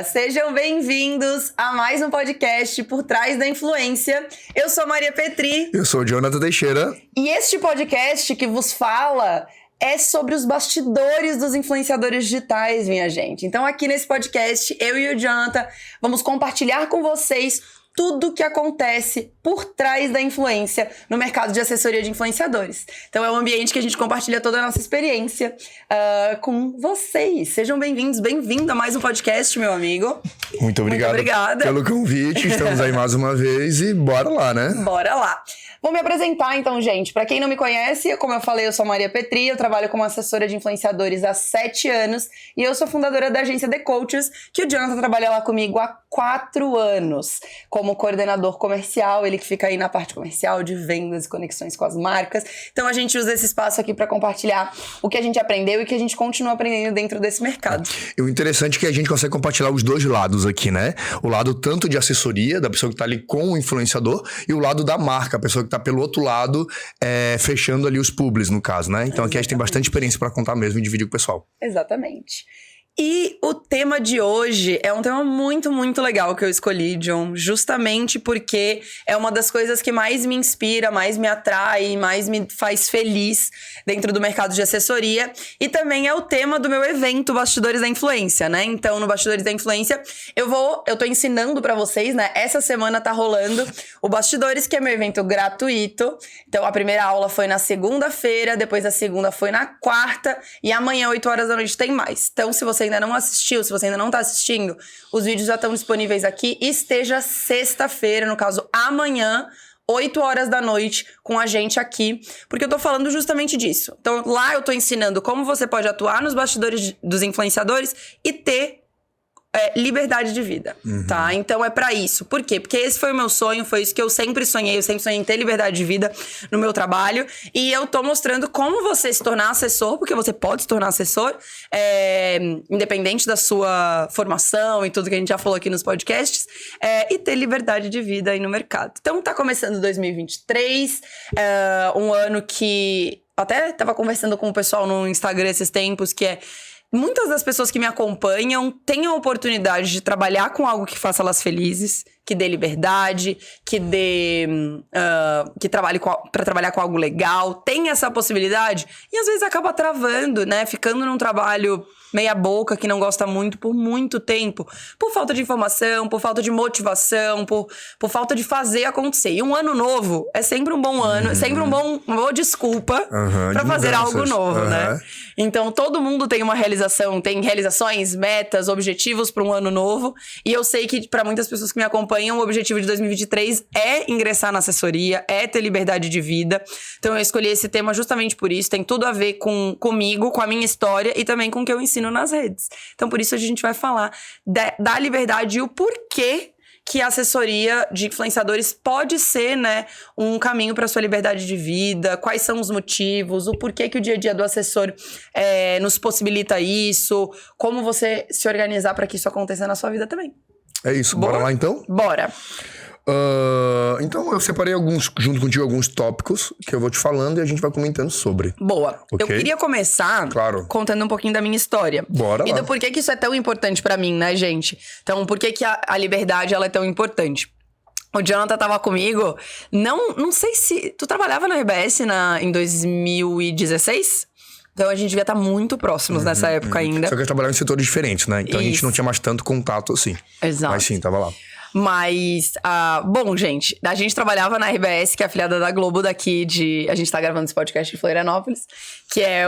Sejam bem-vindos a mais um podcast Por Trás da Influência. Eu sou Maria Petri. Eu sou o Jonathan Teixeira. E este podcast que vos fala é sobre os bastidores dos influenciadores digitais, minha gente. Então aqui nesse podcast, eu e o Jonathan vamos compartilhar com vocês tudo o que acontece por trás da influência no mercado de assessoria de influenciadores. Então é um ambiente que a gente compartilha toda a nossa experiência com vocês. Sejam bem-vindos, bem-vindo a mais um podcast, meu amigo. Muito obrigado pelo convite. Estamos aí mais uma vez e bora lá, né? Bora lá. Vou me apresentar então, gente. Para quem não me conhece, como eu falei, eu sou Maria Petri, eu trabalho como assessora de influenciadores há 7 anos e eu sou fundadora da agência The Coaches, que o Jonathan trabalha lá comigo há 4 anos como coordenador comercial, ele que fica aí na parte comercial de vendas e conexões com as marcas. Então a gente usa esse espaço aqui para compartilhar o que a gente aprendeu e que a gente continua aprendendo dentro desse mercado. E o interessante é que a gente consegue compartilhar os dois lados aqui, né? O lado tanto de assessoria, da pessoa que tá ali com o influenciador, e o lado da marca, a pessoa que tá pelo outro lado, fechando ali os publis, no caso, né? Então aqui a gente tem bastante experiência para contar mesmo e dividir com o pessoal. Exatamente. E o tema de hoje é um tema muito, muito legal que eu escolhi, John, justamente porque é uma das coisas que mais me inspira, mais me atrai, mais me faz feliz dentro do mercado de assessoria. E também é o tema do meu evento Bastidores da Influência, né? Então, no Bastidores da Influência, eu tô ensinando pra vocês, né? Essa semana tá rolando o Bastidores, que é meu evento gratuito. Então, a primeira aula foi na segunda-feira, depois a segunda foi na quarta e amanhã, 8 horas da noite, tem mais. Então, se você ainda não assistiu, se você ainda não tá assistindo, os vídeos já estão disponíveis aqui. Esteja sexta-feira, no caso amanhã, 8 horas da noite, com a gente aqui, porque eu tô falando justamente disso. Então lá eu tô ensinando como você pode atuar nos bastidores dos influenciadores e ter liberdade de vida, tá? Então é pra isso. Por quê? Porque esse foi o meu sonho, foi isso que eu sempre sonhei em ter liberdade de vida no meu trabalho, e eu tô mostrando como você se tornar assessor, porque você pode se tornar assessor, independente da sua formação e tudo que a gente já falou aqui nos podcasts, e ter liberdade de vida aí no mercado. Então tá começando 2023, um ano que até tava conversando com o pessoal no Instagram esses tempos, que muitas das pessoas que me acompanham têm a oportunidade de trabalhar com algo que faça elas felizes, que dê liberdade, que trabalhe para trabalhar com algo legal, tem essa possibilidade e às vezes acaba travando, né? Ficando num trabalho meia boca, que não gosta muito por muito tempo, por falta de informação, por falta de motivação, por falta de fazer acontecer. E um ano novo é sempre um bom ano, é sempre uma boa desculpa para fazer algo novo, né? Então todo mundo tem uma realização, tem realizações, metas, objetivos para um ano novo, e eu sei que para muitas pessoas que me acompanham, o objetivo de 2023 é ingressar na assessoria, é ter liberdade de vida. Então eu escolhi esse tema justamente por isso, tem tudo a ver comigo, com a minha história e também com o que eu ensino nas redes. Então por isso a gente vai falar da liberdade e o porquê que a assessoria de influenciadores pode ser, né, um caminho para sua liberdade de vida, quais são os motivos, o porquê que o dia a dia do assessor nos possibilita isso, como você se organizar para que isso aconteça na sua vida também. É isso, bora lá então? Bora! Então eu separei junto contigo alguns tópicos que eu vou te falando e a gente vai comentando sobre. Boa. Okay? Eu queria começar contando um pouquinho da minha história. Bora lá. E do porquê que isso é tão importante pra mim, né, gente? Então, por que a liberdade ela é tão importante? O Jonathan tava comigo, não sei se... Tu trabalhava na RBS em 2016? Então a gente devia estar muito próximos nessa época ainda. Só que eu trabalhava em setores diferentes, né? Então a gente não tinha mais tanto contato assim. Exato. Mas sim, tava lá. Mas, bom, gente, a gente trabalhava na RBS, que é afiliada da Globo daqui a gente tá gravando esse podcast em Florianópolis, que é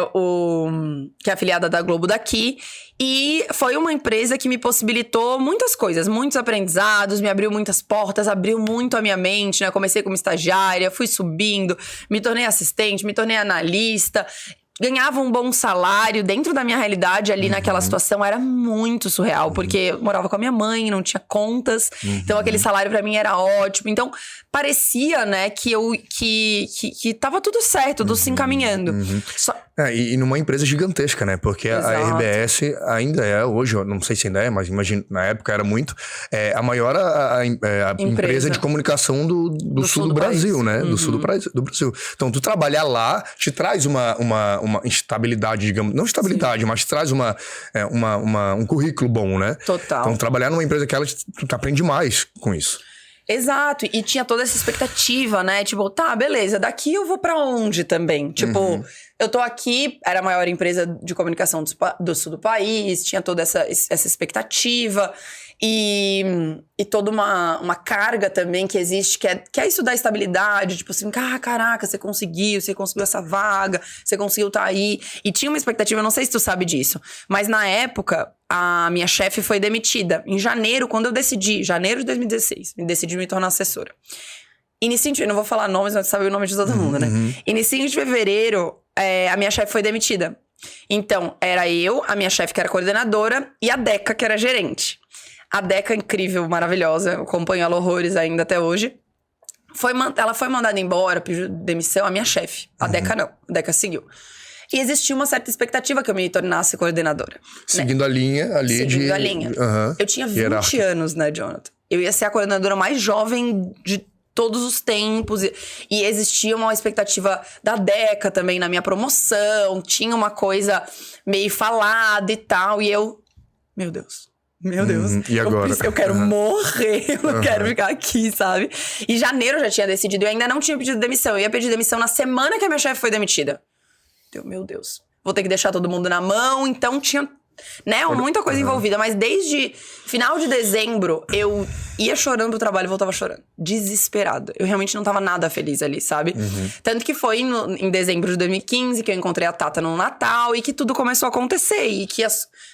afiliada da Globo daqui. E foi uma empresa que me possibilitou muitas coisas, muitos aprendizados, me abriu muitas portas, abriu muito a minha mente, né? Comecei como estagiária, fui subindo, me tornei assistente, me tornei analista. Ganhava um bom salário, dentro da minha realidade ali naquela situação era muito surreal, porque eu morava com a minha mãe, não tinha contas, então aquele salário pra mim era ótimo, então parecia, né, que tava tudo certo, tudo se encaminhando. E numa empresa gigantesca, né? Porque Exato. A RBS ainda é, hoje, eu não sei se ainda é, mas imagino, na época era muito, a maior empresa de comunicação do sul do Brasil, né? Do sul do Brasil. Então, tu trabalhar lá te traz uma uma estabilidade, digamos. Não estabilidade, mas traz um currículo bom, né? Total. Então, trabalhar numa empresa que tu aprende mais com isso. Exato, e tinha toda essa expectativa, né? Tipo, tá, beleza, daqui eu vou pra onde também? Tipo, eu tô aqui, era a maior empresa de comunicação do sul do país, tinha toda essa expectativa e toda uma carga também que existe, que é isso da estabilidade, tipo assim, caraca, você conseguiu essa vaga, você conseguiu tá aí. E tinha uma expectativa, eu não sei se tu sabe disso, mas na época, a minha chefe foi demitida. Em janeiro, quando eu decidi, janeiro de 2016, decidi me tornar assessora. Eu não vou falar nomes, mas você sabe o nome de todo mundo, né? Início de fevereiro, a minha chefe foi demitida. Então, era eu, a minha chefe que era coordenadora, e a Deca, que era gerente. A Deca, incrível, maravilhosa, eu acompanho ela horrores ainda até hoje. Ela foi mandada embora, pediu demissão, a minha chefe. A Deca não, a Deca seguiu. E existia uma certa expectativa que eu me tornasse coordenadora. Seguindo a linha ali Seguindo a linha. Eu tinha 20 anos, né, Jonathan? Eu ia ser a coordenadora mais jovem de todos os tempos. E existia uma expectativa da Deca também na minha promoção. Tinha uma coisa meio falada e tal. E eu... Meu Deus. E agora? Eu quero morrer, eu não quero ficar aqui, sabe? E janeiro eu já tinha decidido, eu ainda não tinha pedido demissão. Eu ia pedir demissão na semana que a minha chefe foi demitida. Meu Deus, vou ter que deixar todo mundo na mão. Então tinha, né, muita coisa envolvida. Mas desde final de dezembro, eu ia chorando pro trabalho e voltava chorando. Desesperada. Eu realmente não tava nada feliz ali, sabe? Tanto que foi em dezembro de 2015 que eu encontrei a Tata no Natal e que tudo começou a acontecer. E que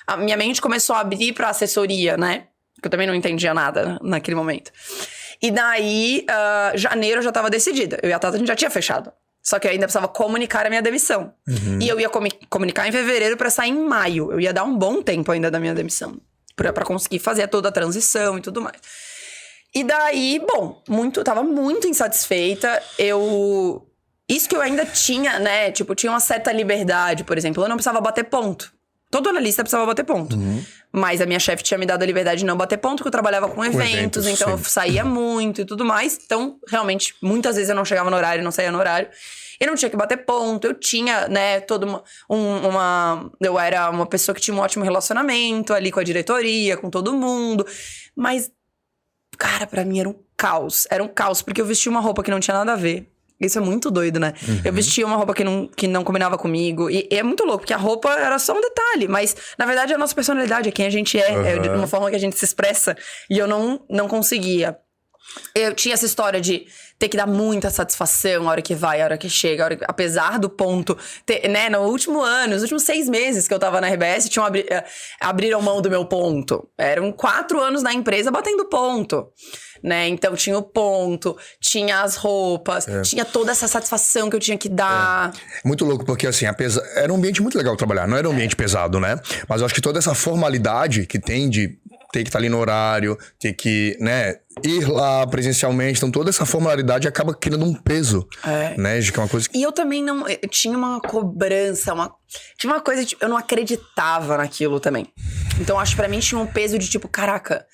a minha mente começou a abrir pra assessoria, né? Que eu também não entendia nada naquele momento. E daí, janeiro eu já tava decidida. Eu e a Tata, a gente já tinha fechado. Só que eu ainda precisava comunicar a minha demissão. E eu ia comunicar em fevereiro pra sair em maio. Eu ia dar um bom tempo ainda da minha demissão. Pra conseguir fazer toda a transição e tudo mais. E daí, bom, tava muito insatisfeita. Isso que eu ainda tinha, né? Tipo, tinha uma certa liberdade, por exemplo. Eu não precisava bater ponto. Todo analista precisava bater ponto. Mas a minha chefe tinha me dado a liberdade de não bater ponto, porque eu trabalhava com eventos, então eu saía muito e tudo mais. Então, realmente, muitas vezes eu não chegava no horário, não saía no horário. Eu não tinha que bater ponto, eu tinha, né, toda eu era uma pessoa que tinha um ótimo relacionamento ali com a diretoria, com todo mundo. Mas, cara, pra mim era um caos. Era um caos, porque eu vestia uma roupa que não tinha nada a ver. Isso é muito doido, né? Eu vestia uma roupa que não combinava comigo. E é muito louco, porque a roupa era só um detalhe. Mas, na verdade, é a nossa personalidade, é quem a gente é. É de uma forma que a gente se expressa. E eu não conseguia. Eu tinha essa história de ter que dar muita satisfação a hora que vai, a hora que chega. Apesar do ponto... né, no último ano, nos últimos 6 meses que eu tava na RBS, abriram mão do meu ponto. Eram 4 anos na empresa batendo ponto. Né? Então tinha o ponto, tinha as roupas, tinha toda essa satisfação que eu tinha que dar. Muito louco, porque assim, era um ambiente muito legal de trabalhar, não era um ambiente pesado, né? Mas eu acho que toda essa formalidade que tem de ter que estar ali no horário, ter que, né, ir lá presencialmente, então toda essa formalidade acaba criando um peso, né? De que é uma coisa que... E eu também não... Eu tinha uma cobrança, tinha uma coisa, tipo, eu não acreditava naquilo também. Então acho que pra mim tinha um peso de tipo, caraca...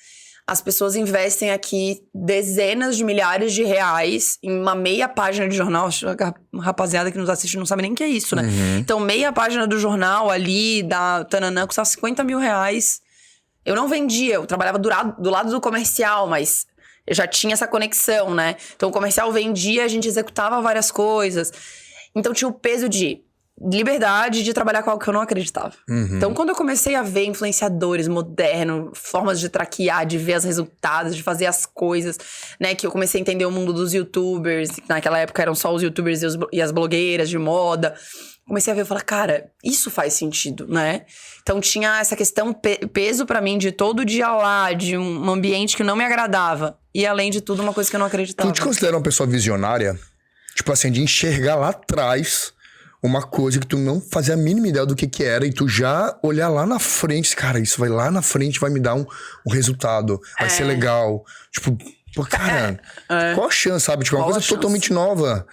As pessoas investem aqui dezenas de milhares de reais em uma meia página de jornal. A rapaziada que nos assiste não sabe nem o que é isso, né? Então, meia página do jornal ali, da Tananã, custava 50 mil reais. Eu não vendia, eu trabalhava do lado do comercial, mas eu já tinha essa conexão, né? Então, o comercial vendia, a gente executava várias coisas. Então, tinha o peso de... liberdade de trabalhar com algo que eu não acreditava. Então, quando eu comecei a ver influenciadores modernos, formas de traquear, de ver os resultados, de fazer as coisas, né? Que eu comecei a entender o mundo dos youtubers. Naquela época eram só os youtubers e as blogueiras de moda. Comecei a ver e falar, cara, isso faz sentido, né? Então, tinha essa questão, peso pra mim de todo dia lá, de um ambiente que não me agradava. E, além de tudo, uma coisa que eu não acreditava. Tu te considera uma pessoa visionária? Tipo assim, de enxergar lá atrás... uma coisa que tu não fazia a mínima ideia do que era e tu já olhar lá na frente, cara, isso vai lá na frente, vai me dar um resultado, vai ser legal. Tipo, pô, cara, qual a chance, sabe? Tipo, uma coisa totalmente nova,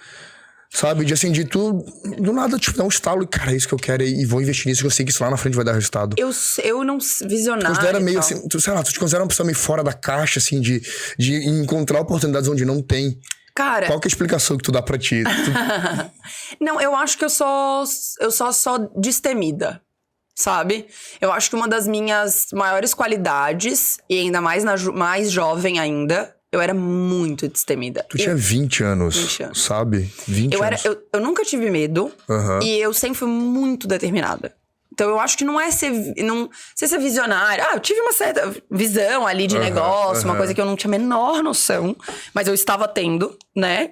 sabe? De assim, de tu, do nada, tipo, dar um estalo e, cara, é isso que eu quero e vou investir nisso, que eu sei que isso lá na frente vai dar resultado. Eu não visionário. Tu considera meio assim, sei lá, tu te considera uma pessoa meio fora da caixa, assim, de encontrar oportunidades onde não tem. Cara... Qual que é a explicação que tu dá pra ti? Não, eu acho que eu sou destemida, sabe? Eu acho que uma das minhas maiores qualidades, e ainda mais mais jovem ainda, eu era muito destemida. Tu tinha 20 anos, 20 anos. sabe? 20 anos. Eu nunca tive medo, e eu sempre fui muito determinada. Então, eu acho que não sei ser visionária. Eu tive uma certa visão ali de negócio, uma coisa que eu não tinha a menor noção. Mas eu estava tendo, né?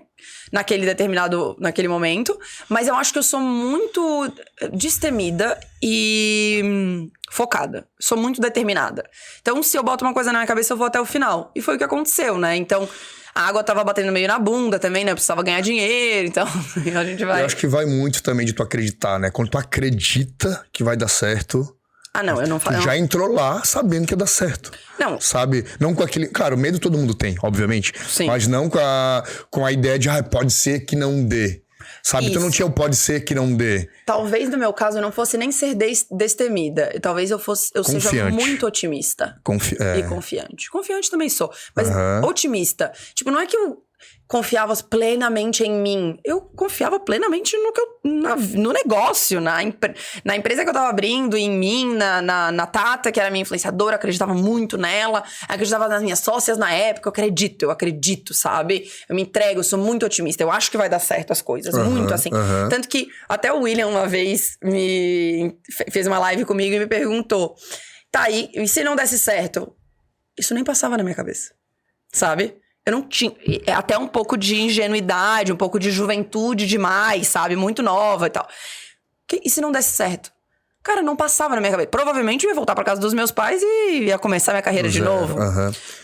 Naquele momento. Mas eu acho que eu sou muito destemida e focada. Sou muito determinada. Então, se eu boto uma coisa na minha cabeça, eu vou até o final. E foi o que aconteceu, né? Então... A água tava batendo meio na bunda também, né? Eu precisava ganhar dinheiro, então a gente vai... Eu acho que vai muito também de tu acreditar, né? Quando tu acredita que vai dar certo... não, eu não falo... Tu já entrou lá sabendo que ia dar certo. Não. Sabe? Não com aquele... Claro, medo todo mundo tem, obviamente. Sim. Mas não com a ideia de, pode ser que não dê. Sabe? Isso. Tu não tinha o pode ser que não dê. Talvez no meu caso eu não fosse nem ser destemida. Talvez eu seja muito otimista. E confiante. Confiante também sou. Mas otimista. Tipo, não é que eu confiava plenamente em mim. Eu confiava plenamente no negócio, na empresa que eu tava abrindo, em mim, na Tata, que era minha influenciadora, acreditava muito nela, acreditava nas minhas sócias na época, eu acredito, sabe? Eu me entrego, eu sou muito otimista, eu acho que vai dar certo as coisas, muito assim. Tanto que até o William uma vez fez uma live comigo e me perguntou, tá, e se não desse certo? Isso nem passava na minha cabeça, sabe? Eu não tinha... Até um pouco de ingenuidade, um pouco de juventude demais, sabe? Muito nova e tal. E se não desse certo? Cara, não passava na minha cabeça. Provavelmente eu ia voltar pra casa dos meus pais e ia começar minha carreira de novo.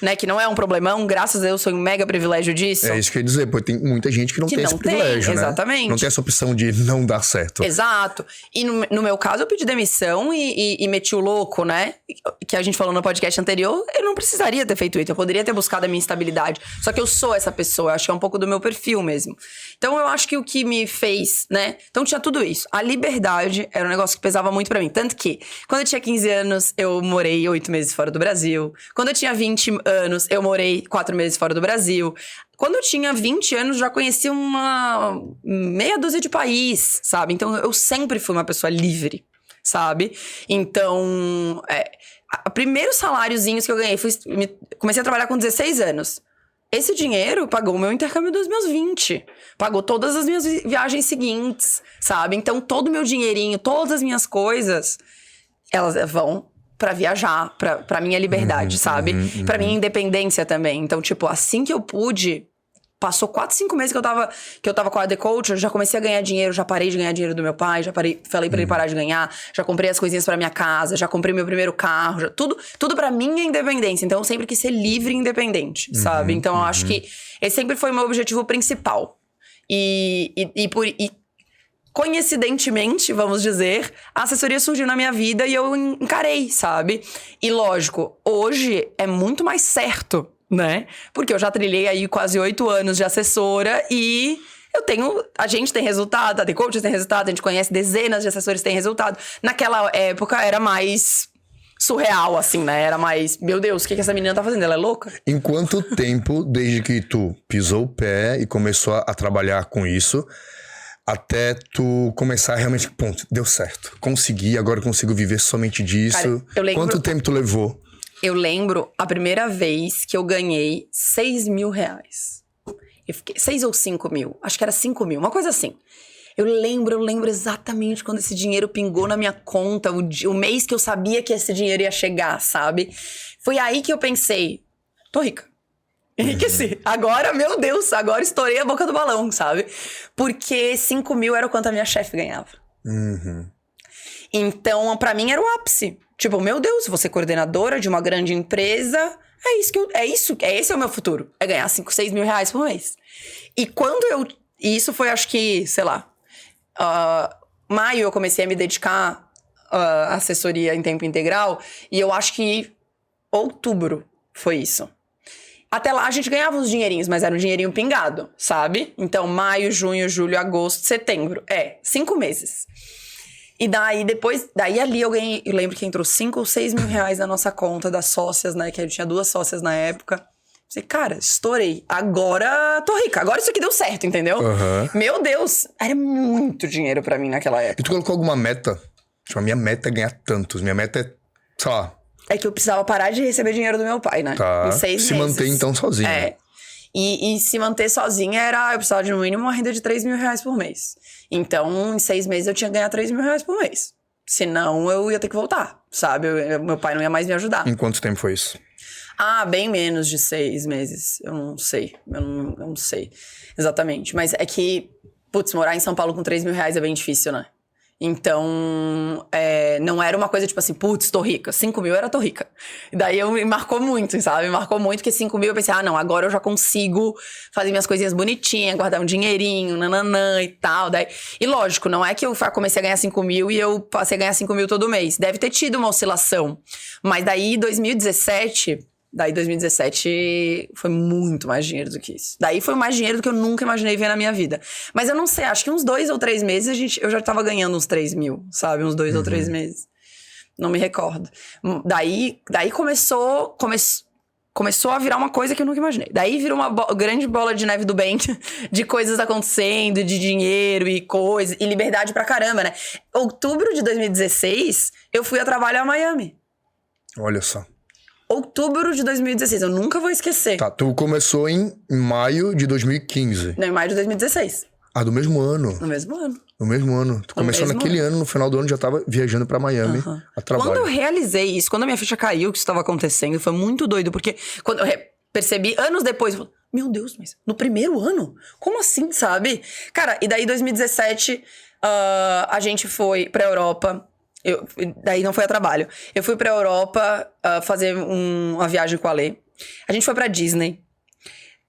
Né? Que não é um problemão, graças a Deus, sou um mega privilégio disso. É isso que eu ia dizer, porque tem muita gente que não tem esse privilégio, né? Exatamente. Não tem essa opção de não dar certo. Exato. E no meu caso, eu pedi demissão e meti o louco, né? Que a gente falou no podcast anterior, eu não precisaria ter feito isso. Eu poderia ter buscado a minha estabilidade. Só que eu sou essa pessoa, eu acho que é um pouco do meu perfil mesmo. Então, eu acho que o que me fez, né? Então, tinha tudo isso. A liberdade era um negócio que pesava muito pra mim. Tanto que, quando eu tinha 15 anos, eu morei 8 meses fora do Brasil. Quando eu tinha 20 anos, eu morei 4 meses fora do Brasil. Quando eu tinha 20 anos, já conhecia uma meia dúzia de país, sabe? Então, eu sempre fui uma pessoa livre, sabe? Então, primeiros saláriozinhos que eu ganhei, comecei a trabalhar com 16 anos. Esse dinheiro pagou o meu intercâmbio dos meus 20. Pagou todas as minhas viagens seguintes, sabe? Então, todo o meu dinheirinho, todas as minhas coisas, elas vão pra viajar, pra minha liberdade, sabe? Pra minha independência também. Então, tipo, assim que eu pude... Passou 4, 5 meses que eu tava com a The Coach, eu já comecei a ganhar dinheiro, já parei de ganhar dinheiro do meu pai, falei pra ele parar de ganhar, já comprei as coisinhas pra minha casa, já comprei meu primeiro carro, tudo pra minha independência. Então eu sempre quis ser livre e independente, sabe? Então eu acho que esse sempre foi o meu objetivo principal. E coincidentemente, vamos dizer, a assessoria surgiu na minha vida e eu encarei, sabe? E lógico, hoje é muito mais certo, né? Porque eu já trilhei aí quase 8 anos de assessora e a gente tem resultado, a The Coach tem resultado, a gente conhece dezenas de assessores que têm resultado. Naquela época era mais surreal, assim, né? Era mais, meu Deus, o que essa menina tá fazendo? Ela é louca? Em quanto tempo, desde que tu pisou o pé e começou a trabalhar com isso, até tu começar realmente, ponto, deu certo. Consegui, agora eu consigo viver somente disso. Cara, quanto tempo tu levou? Eu lembro a primeira vez que eu ganhei 6 mil reais. 6 ou 5 mil. Acho que era 5 mil, uma coisa assim. Eu lembro exatamente quando esse dinheiro pingou na minha conta, o mês que eu sabia que esse dinheiro ia chegar, sabe? Foi aí que eu pensei, tô rica. Enriqueci. Agora, meu Deus, agora estourei a boca do balão, sabe? Porque 5 mil era o quanto a minha chefe ganhava. Então, pra mim era o ápice. Tipo, meu Deus, vou ser coordenadora de uma grande empresa. Esse é o meu futuro. É ganhar 5, 6 mil reais por mês. E isso foi, acho que, sei lá, maio eu comecei a me dedicar à assessoria em tempo integral. E eu acho que outubro foi isso. Até lá a gente ganhava uns dinheirinhos, mas era um dinheirinho pingado, sabe? Então, maio, junho, julho, agosto, setembro. 5 meses. E daí ali eu lembro que entrou 5 ou 6 mil reais na nossa conta das sócias, né? Que eu tinha 2 sócias na época. Falei, cara, estourei. Agora tô rica. Agora isso aqui deu certo, entendeu? Meu Deus, era muito dinheiro pra mim naquela época. E tu colocou alguma meta? Tipo, a minha meta é ganhar tantos. Minha meta é, sei lá... É que eu precisava parar de receber dinheiro do meu pai, né? Tá. Em 6 meses. Se manter, então, sozinha. É. E se manter sozinha eu precisava de no mínimo uma renda de 3 mil reais por mês. Então, em 6 meses eu tinha que ganhar 3 mil reais por mês. Senão, eu ia ter que voltar, sabe? Meu pai não ia mais me ajudar. Em quanto tempo foi isso? Bem menos de 6 meses. Eu não sei. Eu não sei exatamente. Mas é que, morar em São Paulo com 3 mil reais é bem difícil, né? Então, não era uma coisa tipo assim, tô rica. 5 mil era tô rica. E daí me marcou muito, sabe? Me marcou muito, porque 5 mil eu pensei, não, agora eu já consigo fazer minhas coisinhas bonitinhas, guardar um dinheirinho, nananã e tal. E lógico, não é que eu comecei a ganhar 5 mil e eu passei a ganhar 5 mil todo mês. Deve ter tido uma oscilação. Mas daí, 2017 foi muito mais dinheiro do que isso. Daí foi mais dinheiro do que eu nunca imaginei ver na minha vida. Mas eu não sei, acho que uns 2 ou 3 meses eu já tava ganhando uns 3 mil, sabe? Uns 2 ou 3 meses. Não me recordo. Daí começou a virar uma coisa que eu nunca imaginei. Daí virou uma grande bola de neve do bem, de coisas acontecendo, de dinheiro e coisa, e liberdade pra caramba, né? Outubro de 2016, eu fui a trabalho a Miami. Olha só. Outubro de 2016, eu nunca vou esquecer. Tá, tu começou em maio de 2015. Não, em maio de 2016. Do mesmo ano. No mesmo ano. No mesmo ano. Tu começou naquele ano, no final do ano já tava viajando pra Miami a trabalho. Quando eu realizei isso, quando a minha ficha caiu que isso estava acontecendo, foi muito doido, porque quando eu percebi, anos depois, eu falei, meu Deus, mas no primeiro ano? Como assim, sabe? Cara, e daí em 2017, a gente foi pra Europa. Daí não foi a trabalho. Eu fui pra Europa fazer uma viagem com a Lê. A gente foi pra Disney.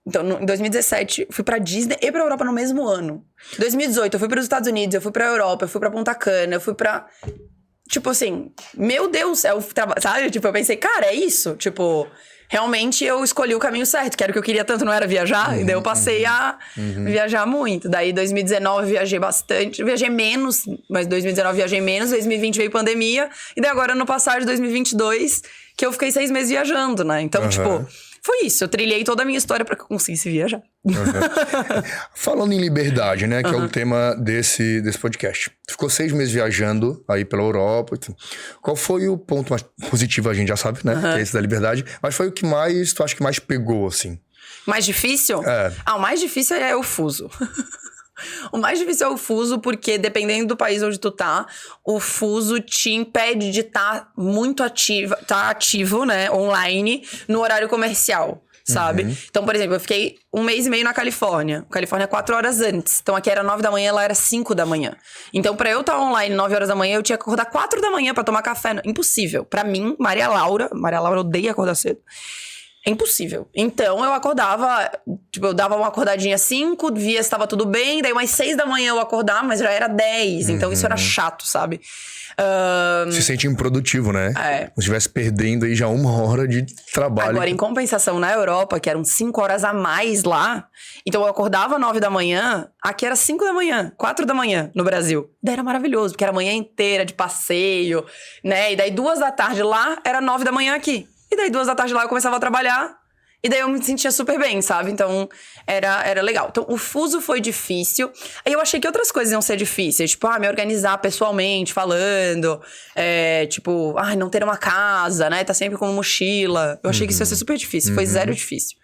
Então, em 2017, fui pra Disney e pra Europa no mesmo ano. Em 2018, eu fui pros Estados Unidos, eu fui pra Europa, eu fui pra Punta Cana, eu fui pra... Tipo assim, meu Deus, sabe? Tipo, eu pensei, cara, é isso? Tipo, realmente eu escolhi o caminho certo, que era o que eu queria tanto, não era viajar. E daí eu passei a viajar muito. Daí, 2019, viajei bastante. Viajei menos, mas 2019 viajei menos. 2020 veio pandemia. E daí agora, no passado de 2022, que eu fiquei 6 meses viajando, né? Então, tipo... Foi isso, eu trilhei toda a minha história pra que eu conseguisse viajar. Falando em liberdade, né, que é o tema desse podcast. Tu ficou 6 meses viajando aí pela Europa. Qual foi o ponto mais positivo, a gente já sabe, né, que é esse da liberdade. Mas foi o que mais, tu acha que mais pegou, assim? Mais difícil? O mais difícil é o fuso. O mais difícil é o fuso, porque dependendo do país onde tu tá, o fuso te impede de estar muito ativo, né, online, no horário comercial, sabe? Então, por exemplo, eu fiquei 1 mês e meio na Califórnia. Califórnia é 4 horas antes. Então, aqui era 9 da manhã, lá era 5 da manhã. Então, pra eu estar online 9 horas da manhã, eu tinha que acordar 4 da manhã pra tomar café. Impossível. Pra mim, Maria Laura odeia acordar cedo. É impossível. Então, eu acordava, tipo, eu dava uma acordadinha 5, via se estava tudo bem, daí umas 6 da manhã eu acordava, mas já era 10, então isso era chato, sabe? Se sente improdutivo, né? Como se estivesse perdendo aí já 1 hora de trabalho. Agora, em compensação, na Europa, que eram 5 horas a mais lá, então eu acordava 9 da manhã, aqui era 5 da manhã, 4 da manhã no Brasil. Daí era maravilhoso, porque era a manhã inteira de passeio, né? E daí 2 da tarde lá, era 9 da manhã aqui. E daí 2 da tarde lá eu começava a trabalhar. E daí eu me sentia super bem, sabe? Então, era legal. Então, o fuso foi difícil. Aí eu achei que outras coisas iam ser difíceis. Tipo, me organizar pessoalmente, falando. Tipo, não ter uma casa, né? Tá sempre com mochila. Eu achei que isso ia ser super difícil. Foi zero difícil.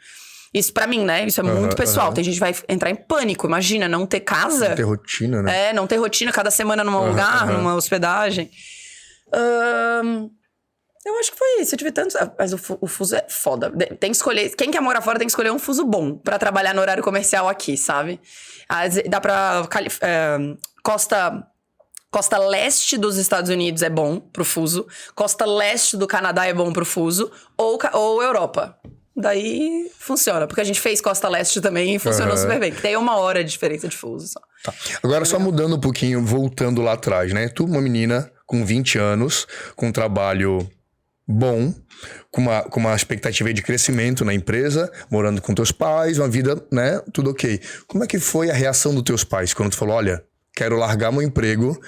Isso pra mim, né? Isso é muito pessoal. Tem gente que vai entrar em pânico. Imagina, não ter casa. Não ter rotina, né? Não ter rotina cada semana num lugar, numa hospedagem. Eu acho que foi isso, eu tive tantos... Mas o fuso é foda. Tem que escolher... Quem quer morar fora tem que escolher um fuso bom pra trabalhar no horário comercial aqui, sabe? Dá pra... Costa leste dos Estados Unidos é bom pro fuso. Costa leste do Canadá é bom pro fuso. Ou Europa. Daí funciona. Porque a gente fez costa leste também e funcionou super bem. Que tem 1 hora de diferença de fuso só. Tá. Agora, só mudando um pouquinho, voltando lá atrás, né? Tu, uma menina com 20 anos, com um trabalho... bom, com uma expectativa de crescimento na empresa, morando com teus pais, uma vida, né, tudo ok. Como é que foi a reação dos teus pais quando tu falou, olha, quero largar meu emprego,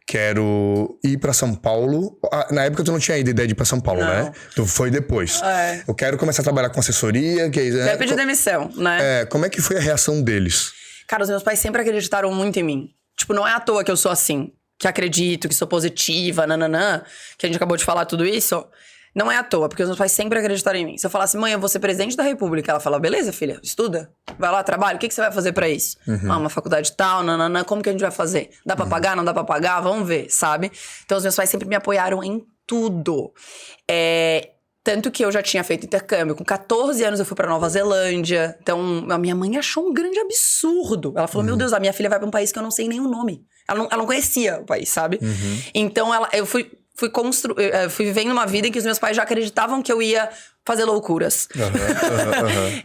quero ir pra São Paulo. Na época tu não tinha ainda ideia de ir pra São Paulo, né? Tu foi depois. Eu quero começar a trabalhar com assessoria. Quero pedir demissão, né? Como é que foi a reação deles? Cara, os meus pais sempre acreditaram muito em mim. Tipo, não é à toa que eu sou assim. Que acredito, que sou positiva, nananã. Que a gente acabou de falar tudo isso. Não é à toa, porque os meus pais sempre acreditaram em mim. Se eu falasse, mãe, eu vou ser presidente da república. Ela fala, beleza, filha, estuda. Vai lá, trabalha. O que você vai fazer pra isso? Uma faculdade tal, nananã. Como que a gente vai fazer? Dá pra pagar, não dá pra pagar? Vamos ver, sabe? Então, os meus pais sempre me apoiaram em tudo. Tanto que eu já tinha feito intercâmbio. Com 14 anos eu fui pra Nova Zelândia. Então, a minha mãe achou um grande absurdo. Ela falou, meu Deus, a minha filha vai pra um país que eu não sei nem o nome. Ela não conhecia o país, sabe? Então, eu fui vivendo uma vida em que os meus pais já acreditavam que eu ia fazer loucuras.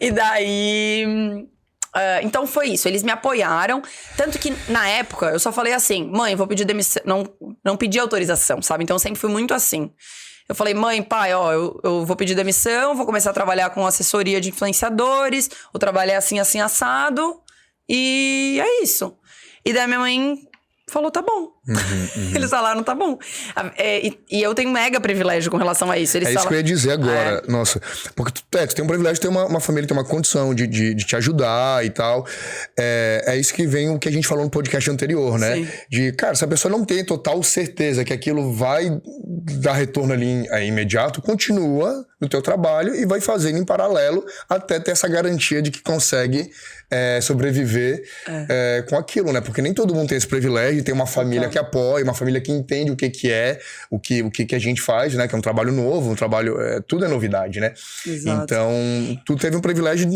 E daí... então foi isso, eles me apoiaram. Tanto que, na época, eu só falei assim, mãe, vou pedir demissão. Não pedi autorização, sabe? Então eu sempre fui muito assim. Eu falei, mãe, pai, ó, eu vou pedir demissão, vou começar a trabalhar com assessoria de influenciadores, vou trabalhar assim, assim, assado. E é isso. E daí minha mãe falou, tá bom. Eles falaram, tá bom. E eu tenho mega privilégio com relação a isso. Isso que eu ia dizer agora. Nossa, porque tu tem um privilégio de ter uma família, ter uma condição de te ajudar e tal. É isso que vem o que a gente falou no podcast anterior, né? Sim. De, cara, se a pessoa não tem total certeza que aquilo vai dar retorno ali imediato, continua no teu trabalho e vai fazendo em paralelo até ter essa garantia de que consegue sobreviver com aquilo, né? Porque nem todo mundo tem esse privilégio de ter uma família que apoia, uma família que entende o que a gente faz, né? Que é um trabalho novo, um trabalho... tudo é novidade, né? Exato. Então, tu teve um privilégio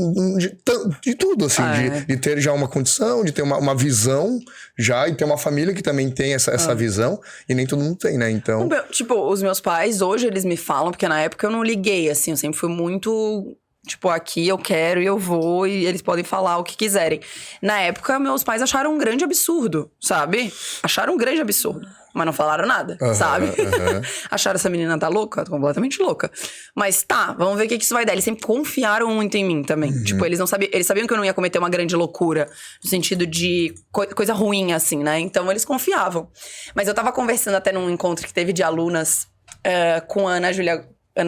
de tudo, assim. De ter já uma condição, de ter uma visão já, e ter uma família que também tem essa visão, e nem todo mundo tem, né? Então... Tipo, os meus pais, hoje, eles me falam, porque na época eu não liguei, assim. Eu sempre fui muito... Tipo, aqui eu quero e eu vou, e eles podem falar o que quiserem. Na época, meus pais acharam um grande absurdo, sabe? Acharam um grande absurdo. Mas não falaram nada, sabe? Acharam essa menina tá louca? Completamente louca. Mas tá, vamos ver o que isso vai dar. Eles sempre confiaram muito em mim também. Tipo, eles sabiam que eu não ia cometer uma grande loucura. No sentido de coisa ruim, assim, né? Então, eles confiavam. Mas eu tava conversando até num encontro que teve de alunas com a Ana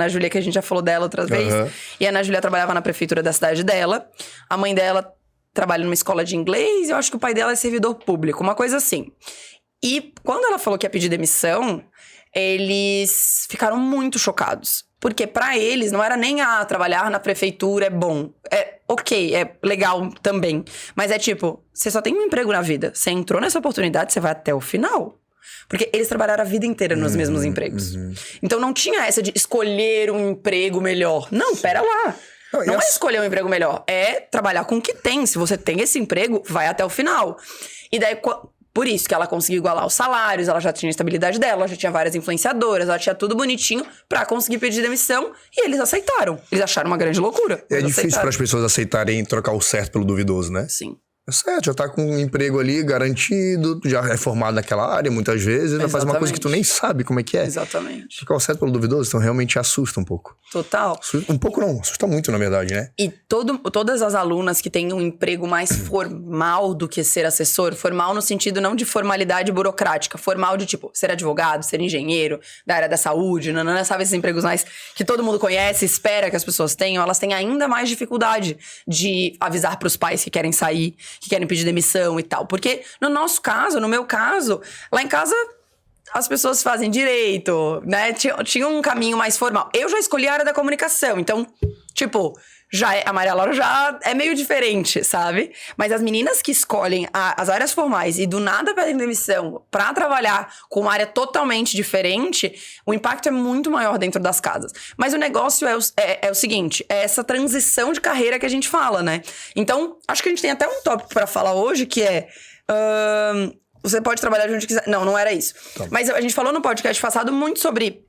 Júlia, que a gente já falou dela outras vezes. E a Ana Júlia trabalhava na prefeitura da cidade dela. A mãe dela trabalha numa escola de inglês. E eu acho que o pai dela é servidor público. Uma coisa assim. E quando ela falou que ia pedir demissão, eles ficaram muito chocados. Porque pra eles não era nem trabalhar na prefeitura é bom. Ok, é legal também. Mas é tipo, você só tem um emprego na vida. Você entrou nessa oportunidade, você vai até o final. Porque eles trabalharam a vida inteira nos mesmos empregos. Então não tinha essa de escolher um emprego melhor. Não, pera lá. Não é escolher um emprego melhor. É trabalhar com o que tem. Se você tem esse emprego, vai até o final. E daí, por isso que ela conseguiu igualar os salários, ela já tinha a estabilidade dela, já tinha várias influenciadoras, ela tinha tudo bonitinho pra conseguir pedir demissão. E eles aceitaram. Eles acharam uma grande loucura. É difícil para as pessoas aceitarem trocar o certo pelo duvidoso, né? Sim. É certo, já tá com um emprego ali garantido, já é formado naquela área muitas vezes, já faz uma coisa que tu nem sabe como é que é. Exatamente. Ficar o certo pelo duvidoso, então realmente assusta um pouco. Total. Um pouco não, assusta muito na verdade, né? E todas as alunas que têm um emprego mais formal do que ser assessor, formal no sentido não de formalidade burocrática, formal de tipo, ser advogado, ser engenheiro, da área da saúde, não sabe esses empregos mais que todo mundo conhece, espera que as pessoas tenham, elas têm ainda mais dificuldade de avisar pros pais que querem sair, que querem pedir demissão e tal. Porque no nosso caso, no meu caso, lá em casa as pessoas fazem direito, né? Tinha um caminho mais formal. Eu já escolhi a área da comunicação, então, tipo, a Maria Laura já é meio diferente, sabe? Mas as meninas que escolhem as áreas formais e do nada pedem demissão pra trabalhar com uma área totalmente diferente, o impacto é muito maior dentro das casas. Mas o negócio é o seguinte, é essa transição de carreira que a gente fala, né? Então, acho que a gente tem até um tópico pra falar hoje, que é... você pode trabalhar de onde quiser. Não era isso. Tá. Mas a gente falou no podcast passado muito sobre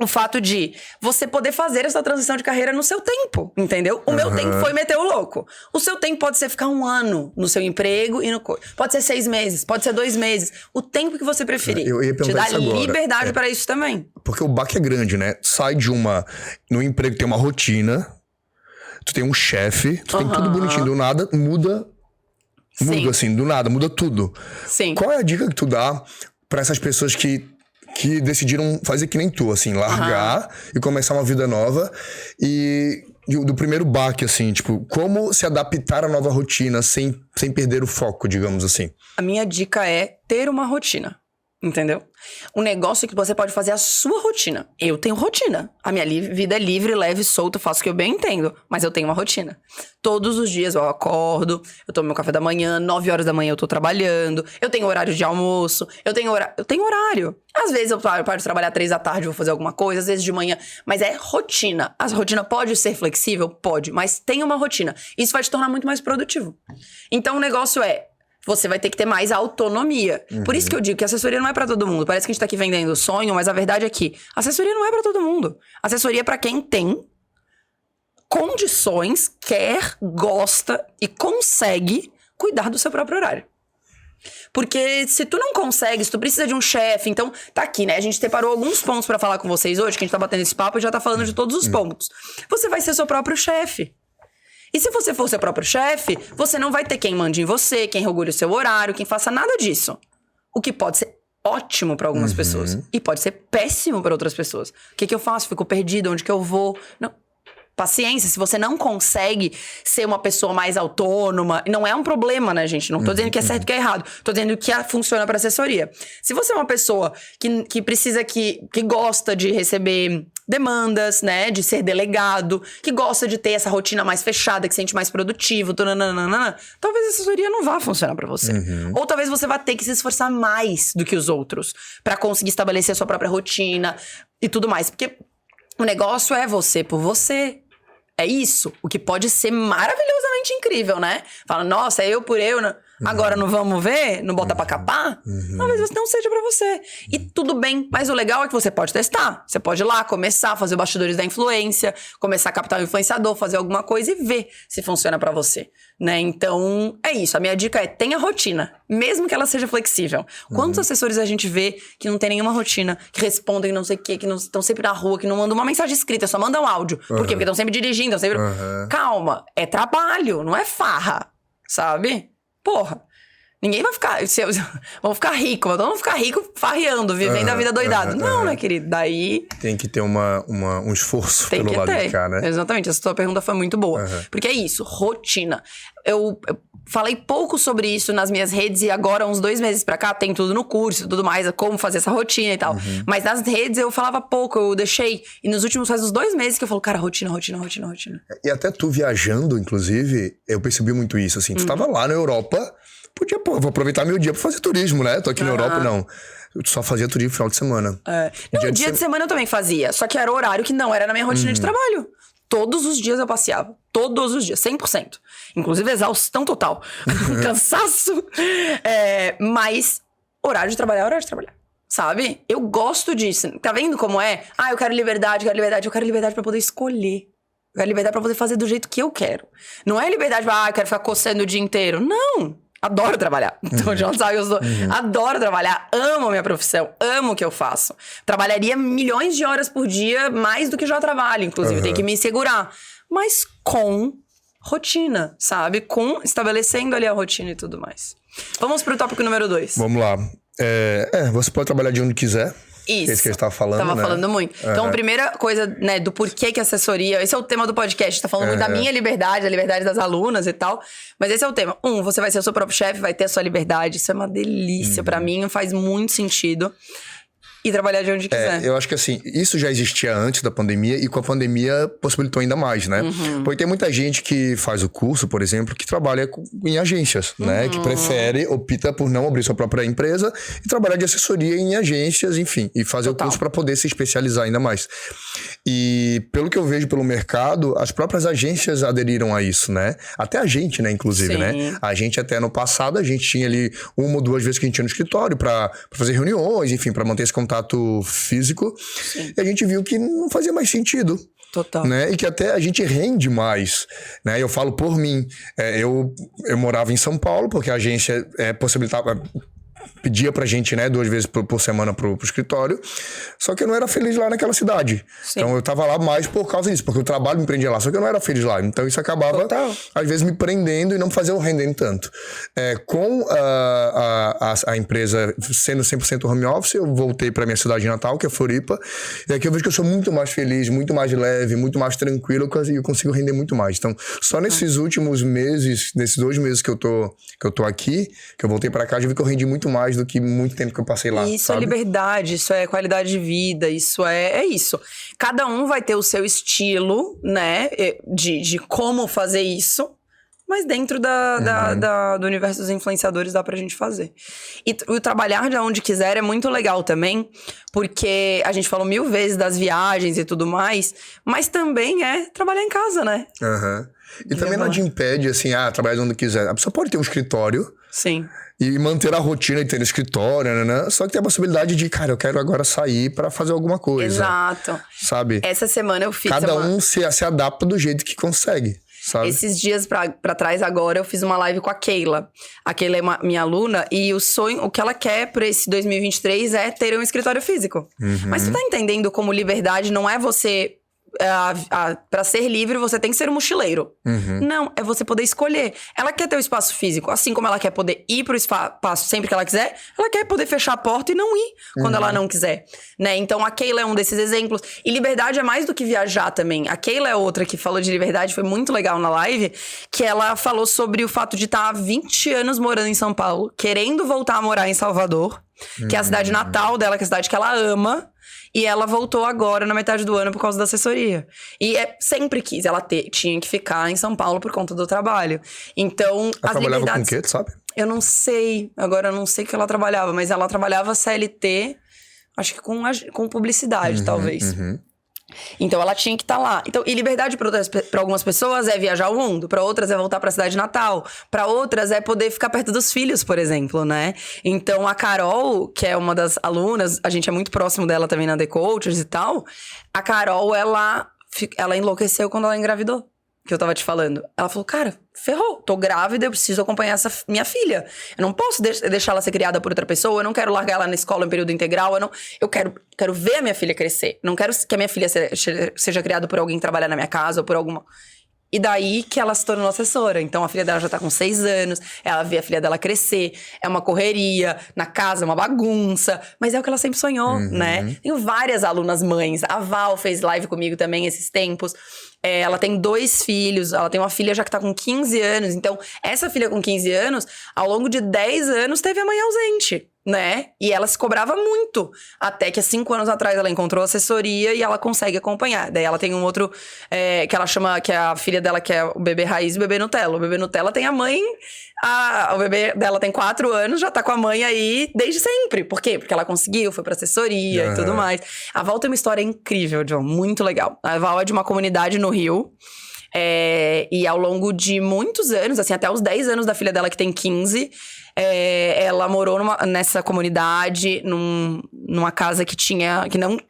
o fato de você poder fazer essa transição de carreira no seu tempo, entendeu? O meu tempo foi meter o louco. O seu tempo pode ser ficar 1 ano no seu emprego e no... Pode ser 6 meses, pode ser 2 meses. O tempo que você preferir. Eu ia te dá isso agora. liberdade pra isso também. Porque o baque é grande, né? Sai no emprego tem uma rotina, tu tem um chefe, tu tem tudo bonitinho, do nada muda Muda, assim, do nada, muda tudo. Sim. Qual é a dica que tu dá pra essas pessoas que decidiram fazer que nem tu, assim, largar e começar uma vida nova e do primeiro baque, assim, tipo, como se adaptar à nova rotina sem perder o foco, digamos assim? A minha dica é ter uma rotina. Entendeu? O negócio é que você pode fazer a sua rotina. Eu tenho rotina. A minha vida é livre, leve, solta, faço o que eu bem entendo. Mas eu tenho uma rotina. Todos os dias eu acordo, eu tomo meu café da manhã, 9 horas da manhã eu tô trabalhando, eu tenho horário de almoço, eu tenho horário. Às vezes eu paro de trabalhar 3 da tarde, vou fazer alguma coisa, às vezes de manhã. Mas é rotina. A rotina pode ser flexível? Pode. Mas tem uma rotina. Isso vai te tornar muito mais produtivo. Então o negócio é, você vai ter que ter mais autonomia. Por isso que eu digo que assessoria não é pra todo mundo. Parece que a gente tá aqui vendendo sonho, mas a verdade é que assessoria não é pra todo mundo. Assessoria é pra quem tem condições, quer, gosta e consegue cuidar do seu próprio horário. Porque se tu não consegue, se tu precisa de um chefe, então tá aqui, né? A gente separou alguns pontos pra falar com vocês hoje, que a gente tá batendo esse papo e já tá falando de todos os pontos. Você vai ser seu próprio chefe. E se você for seu próprio chefe, você não vai ter quem mande em você, quem regule o seu horário, quem faça nada disso. O que pode ser ótimo pra algumas pessoas. E pode ser péssimo pra outras pessoas. O que eu faço? Fico perdido, onde que eu vou? Não. Paciência, se você não consegue ser uma pessoa mais autônoma, não é um problema, né, gente? Não tô dizendo que é certo e que é errado. Tô dizendo que funciona pra assessoria. Se você é uma pessoa que precisa, que gosta de receber demandas, né, de ser delegado, que gosta de ter essa rotina mais fechada, que se sente mais produtivo, talvez a assessoria não vá funcionar pra você. Ou talvez você vá ter que se esforçar mais do que os outros pra conseguir estabelecer a sua própria rotina e tudo mais. Porque o negócio é você por você. É isso, o que pode ser maravilhosamente incrível, né? Fala, nossa, é eu por eu, né? Agora não vamos ver? Não bota pra capar? Talvez não seja pra você. E tudo bem, mas o legal é que você pode testar. Você pode ir lá, começar a fazer o bastidores da influência, começar a captar um influenciador, fazer alguma coisa e ver se funciona pra você, né? Então, é isso. A minha dica é, tenha rotina, mesmo que ela seja flexível. Quantos assessores a gente vê que não tem nenhuma rotina, que respondem não sei o quê, que não estão sempre na rua, que não mandam uma mensagem escrita, só mandam áudio. Por quê? Porque estão sempre dirigindo, estão sempre... Calma, é trabalho, não é farra, sabe? Porra, ninguém vai ficar... Vão ficar rico, mas não vão ficar rico farreando, vivendo a vida doidado. Não, né, querido? Daí... Tem que ter um esforço pelo lado de cá, né? Exatamente, essa tua pergunta foi muito boa. Porque é isso, rotina. Eu falei pouco sobre isso nas minhas redes e agora, uns 2 meses pra cá, tem tudo no curso e tudo mais, como fazer essa rotina e tal. Mas nas redes eu falava pouco, eu deixei. E nos últimos, faz uns 2 meses que eu falo, cara, rotina. E até tu viajando, inclusive, eu percebi muito isso, assim. Tu tava lá na Europa, podia, pô, vou aproveitar meu dia pra fazer turismo, né? Tô aqui na Europa, não. Eu só fazia turismo no final de semana. Não, dia de semana eu também fazia. Só que era o horário que não era na minha rotina de trabalho. Todos os dias eu passeava. Todos os dias, 100%. Inclusive exaustão total. Cansaço. Mas horário de trabalhar é horário de trabalhar. Sabe? Eu gosto disso. Tá vendo como é? Eu quero liberdade. Eu quero liberdade pra poder escolher. Eu quero liberdade pra poder fazer do jeito que eu quero. Não é liberdade pra, eu quero ficar coçando o dia inteiro. Não! Adoro trabalhar. Então, já sabe, adoro trabalhar. Amo a minha profissão. Amo o que eu faço. Trabalharia milhões de horas por dia, mais do que já trabalho, inclusive. Tem que me segurar. Mas com rotina, sabe? Estabelecendo ali a rotina e tudo mais. Vamos pro tópico número 2. Vamos lá. Você pode trabalhar de onde quiser. Isso. Esse que a gente tava falando, Tava né? falando muito. Então, a primeira coisa, né, do porquê que assessoria... Esse é o tema do podcast. A gente tá falando muito da minha liberdade, da liberdade das alunas e tal. Mas esse é o tema. Você vai ser o seu próprio chefe, vai ter a sua liberdade. Isso é uma delícia. Pra mim, faz muito sentido. E trabalhar de onde quiser. Eu acho que assim, isso já existia antes da pandemia e com a pandemia possibilitou ainda mais, né? Porque tem muita gente que faz o curso, por exemplo, que trabalha em agências, né? Que opta por não abrir sua própria empresa e trabalhar de assessoria em agências, enfim, e fazer o curso para poder se especializar ainda mais. E pelo que eu vejo pelo mercado, as próprias agências aderiram a isso, né? Até a gente, né, inclusive, né? A gente até no passado, a gente tinha ali 1 ou 2 vezes que a gente ia no escritório para fazer reuniões, enfim, para manter esse contato físico. E a gente viu que não fazia mais sentido. Total. Né? E que até a gente rende mais, né? Eu falo por mim. Eu morava em São Paulo, porque a agência possibilitava... pedia pra gente, né, 2 vezes por semana pro escritório. Só que eu não era feliz lá naquela cidade. Sim. Então eu tava lá mais por causa disso, porque o trabalho me prendia lá. Só que eu não era feliz lá. Então isso acabava, às vezes, me prendendo e não fazia eu rendendo tanto. Com a empresa sendo 100% home office, eu voltei pra minha cidade natal, que é Floripa. E aqui eu vejo que eu sou muito mais feliz, muito mais leve, muito mais tranquilo, e eu consigo render muito mais. Então, só nesses últimos meses, nesses 2 meses que eu tô aqui, que eu voltei pra cá, eu vi que eu rendi muito mais do que muito tempo que eu passei lá. Isso sabe? é liberdade, isso é qualidade de vida, isso é isso. Cada um vai ter o seu estilo, né, de como fazer isso, mas dentro do universo dos influenciadores dá pra gente fazer. E o trabalhar de onde quiser é muito legal também, porque a gente falou 1000 vezes das viagens e tudo mais, mas também é trabalhar em casa, né? E também nada impede, assim, trabalhar de onde quiser. A pessoa pode ter um escritório. Sim. E manter a rotina de ter no escritório, né? Só que tem a possibilidade de, cara, eu quero agora sair pra fazer alguma coisa. Exato. Sabe? Essa semana eu fiz... Cada um se adapta do jeito que consegue, sabe? Esses dias pra trás agora, eu fiz uma live com a Keila. A Keila é minha aluna e o que ela quer pra esse 2023 é ter um escritório físico. Mas tu tá entendendo como liberdade não é você... Pra ser livre, você tem que ser um mochileiro. Não, é você poder escolher. Ela quer ter o espaço físico, assim como ela quer poder ir pro espaço sempre que ela quiser, ela quer poder fechar a porta e não ir quando ela não quiser, né? Então a Keila é um desses exemplos. E liberdade é mais do que viajar também. A Keila é outra que falou de liberdade, foi muito legal na live, que ela falou sobre o fato de estar há 20 anos morando em São Paulo, querendo voltar a morar em Salvador, que é a cidade natal dela, que é a cidade que ela ama. E ela voltou agora na metade do ano por causa da assessoria. E sempre quis. Ela tinha que ficar em São Paulo por conta do trabalho. Então, ela trabalhava com o quê, tu sabe? Eu não sei. Agora eu não sei o que ela trabalhava. Mas ela trabalhava CLT, acho que com publicidade, talvez. Então ela tinha que estar lá. Então, e liberdade para algumas pessoas é viajar o mundo, para outras é voltar para a cidade natal, para outras é poder ficar perto dos filhos, por exemplo, né? Então a Carol, que é uma das alunas, a gente é muito próximo dela também na The Coaches e tal. A Carol, ela enlouqueceu quando ela engravidou. Que eu tava te falando. Ela falou, cara, ferrou, tô grávida, eu preciso acompanhar essa minha filha. Eu não posso deixar ela ser criada por outra pessoa, eu não quero largar ela na escola em período integral, eu quero ver a minha filha crescer. Não quero que a minha filha seja criada por alguém trabalhar na minha casa ou por alguma... E daí que ela se tornou assessora. Então, a filha dela já tá com 6 anos. Ela vê a filha dela crescer. É uma correria. Na casa, é uma bagunça. Mas é o que ela sempre sonhou, né? Tenho várias alunas mães. A Val fez live comigo também esses tempos. Ela tem 2 filhos. Ela tem uma filha já que tá com 15 anos. Então, essa filha com 15 anos, ao longo de 10 anos, teve a mãe ausente, né? E ela se cobrava muito. Até que há 5 anos atrás ela encontrou assessoria e ela consegue acompanhar. Daí ela tem um outro que ela chama, que é a filha dela, que é o bebê raiz e o bebê Nutella. O bebê Nutella tem a mãe, o bebê dela tem 4 anos, já tá com a mãe aí desde sempre. Por quê? Porque ela conseguiu, foi pra assessoria e tudo mais. A Val tem uma história incrível, John, muito legal. A Val é de uma comunidade no Rio. E ao longo de muitos anos, assim, até os 10 anos da filha dela, que tem 15, ela morou nessa comunidade, numa casa que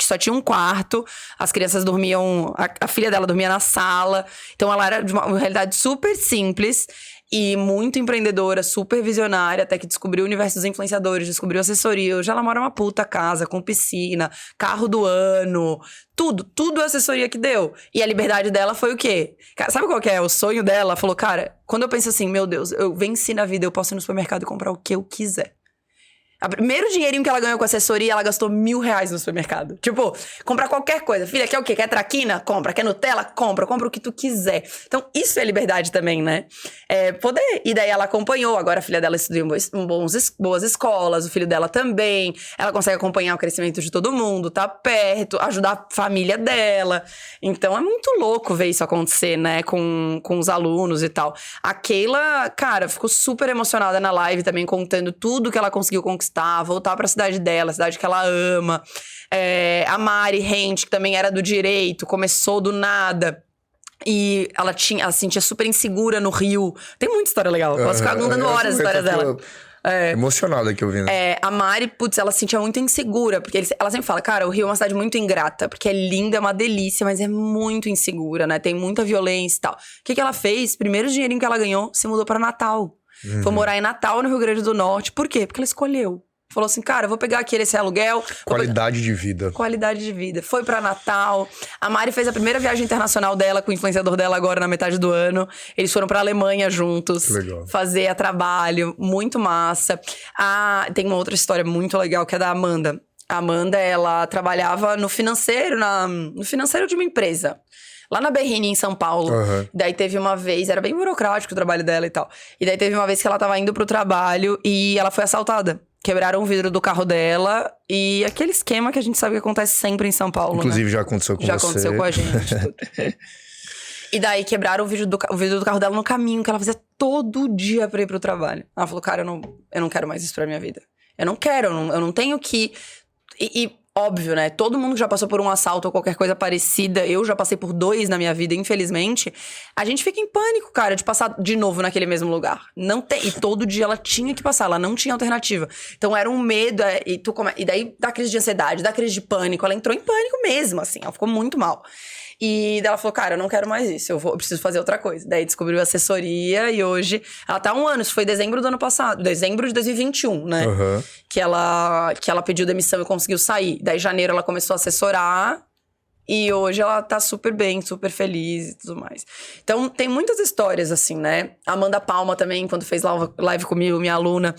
só tinha um quarto. As crianças dormiam... A filha dela dormia na sala. Então ela era de uma realidade super simples e muito empreendedora, super visionária, até que descobriu o universo dos influenciadores, descobriu assessoria. Hoje ela mora numa puta casa, com piscina, carro do ano, tudo a assessoria que deu. E a liberdade dela foi o quê? Sabe qual que é o sonho dela? Ela falou, cara, quando eu penso assim, meu Deus, eu venci na vida, eu posso ir no supermercado e comprar o que eu quiser. O primeiro dinheirinho que ela ganhou com assessoria, ela gastou R$1.000 no supermercado. Tipo, comprar qualquer coisa. Filha, quer o quê? Quer traquina? Compra. Quer Nutella? Compra o que tu quiser. Então, isso é liberdade também, né? Poder. E daí ela acompanhou. Agora a filha dela estuda em boas escolas. O filho dela também. Ela consegue acompanhar o crescimento de todo mundo. Tá perto. Ajudar a família dela. Então, é muito louco ver isso acontecer, né? Com os alunos e tal. A Keila, cara, ficou super emocionada na live também, contando tudo que ela conseguiu conquistar. Voltar pra cidade dela, a cidade que ela ama. A Mari Rente, que também era do direito, começou do nada. E ela se sentia super insegura no Rio. Tem muita história legal. Posso ficar contando horas as histórias dela. Emocionada aqui ouvindo. A Mari, ela se sentia muito insegura. Porque ela sempre fala, cara, o Rio é uma cidade muito ingrata. Porque é linda, é uma delícia, mas é muito insegura, né? Tem muita violência e tal. O que ela fez? Primeiro dinheirinho que ela ganhou, se mudou pra Natal. Foi morar em Natal, no Rio Grande do Norte. Por quê? Porque ela escolheu. falou assim, cara, eu vou pegar aqui esse aluguel. Qualidade de vida. Qualidade de vida. Foi pra Natal. A Mari fez a primeira viagem internacional dela com o influenciador dela agora na metade do ano. Eles foram pra Alemanha juntos. Legal. Fazer a trabalho. Muito massa. Tem uma outra história muito legal que é da Amanda. A Amanda, ela trabalhava no financeiro, no financeiro de uma empresa. Lá na Berrini, em São Paulo. Uhum. Daí teve uma vez, era bem burocrático o trabalho dela e tal. E daí teve uma vez que ela tava indo pro trabalho e ela foi assaltada. Quebraram o vidro do carro dela e aquele esquema que a gente sabe que acontece sempre em São Paulo, Inclusive, né? já aconteceu com você. Já aconteceu com a gente. Tudo. E daí quebraram o vidro do carro dela no caminho, que ela fazia todo dia pra ir pro trabalho. Ela falou, cara, eu não quero mais isso pra minha vida. Eu não quero, eu não tenho que... E óbvio, né? Todo mundo já passou por um assalto ou qualquer coisa parecida. Eu já passei por 2 na minha vida, infelizmente. A gente fica em pânico, cara, de passar de novo naquele mesmo lugar. Não tem. E todo dia ela tinha que passar, ela não tinha alternativa. Então era um medo. E daí dá crise de ansiedade, dá crise de pânico. Ela entrou em pânico mesmo, assim. Ela ficou muito mal. E daí ela falou, cara, eu não quero mais isso, eu preciso fazer outra coisa. Daí descobriu a assessoria e hoje... Ela tá há 1 ano, isso foi dezembro do ano passado. Dezembro de 2021, né? Uhum. Que ela pediu demissão e conseguiu sair. Daí em janeiro ela começou a assessorar. E hoje ela tá super bem, super feliz e tudo mais. Então tem muitas histórias assim, né? A Amanda Palma também, quando fez live comigo, minha aluna...